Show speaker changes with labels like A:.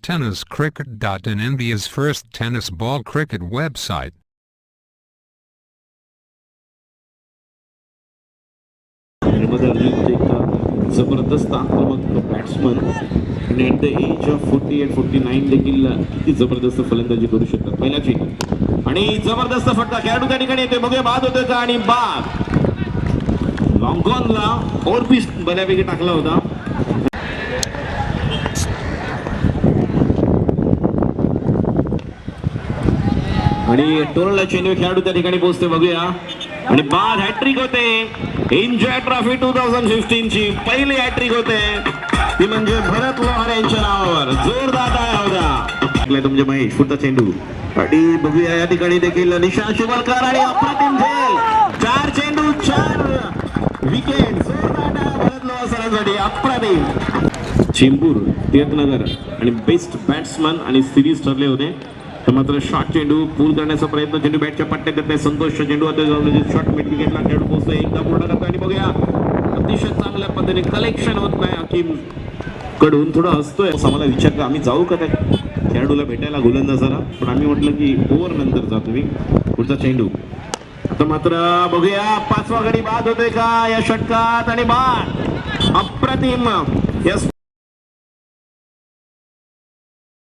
A: TennisCricket.in, India's first tennis ball cricket website.
B: जबरदस्त आक्रमक batsman आणि ॲट द एज ऑफ 48-49 देखील किती जबरदस्त फलंदाजी करू शकतात. पहिला चेंडू आणि जबरदस्त फटका खेळाडू त्या ठिकाणी येते. बघूया बाद होते का आणि बाद लॉंग ऑनला ओव्हर पीस बऱ्यापैकी टाकला होता. आणि टोलला चेंडू खेळाडू त्या ठिकाणी पोहोचते. बघूया आणि बाद हॅट्रिक होते. एन्जॉय ट्रॉफी 2015 ची पहिली हॅट्रिक होते ती म्हणजे भरत लोहार यांच्या नावावर. जोरदार टाळ्या होत्या. तुमचे महेश पुढचा चेंडू आणि बघूया या ठिकाणी देखील निशांत शिवलकर आणि अप्रतिम झेल. 4 चेंडू 4 विकेट. जोरदार टाळ्या भरत लोहार सरांसाठी. अप्रतिम. चेंबूर टिळकनगर आणि बेस्ट बॅट्समन आणि सिरीज ठरले होते. तर मात्र शॉर्ट चेंडू पूल करण्याचा प्रयत्न. चेंडू बॅटच्या पट्ट्या करते. संतोष चेंडू आता शॉर्ट मिड विकेटला खेळून पोहोचतो. एकदा पूर्ण करतो आणि बघूया अतिशय चांगल्या पद्धतीने कलेक्शन होत नाही. हकीम कडून थोडं हसतोय. आम्हाला विचारलं आम्ही जाऊ का त्या खेळाडूला भेटायला गोलंदाजाला, पण आम्ही म्हटलं की ओव्हर नंतर जा तुम्ही. पुढचा चेंडू आता मात्र बघूया 5वा गडी बाद होते का या षटकात आणि बाद अप्रतिम.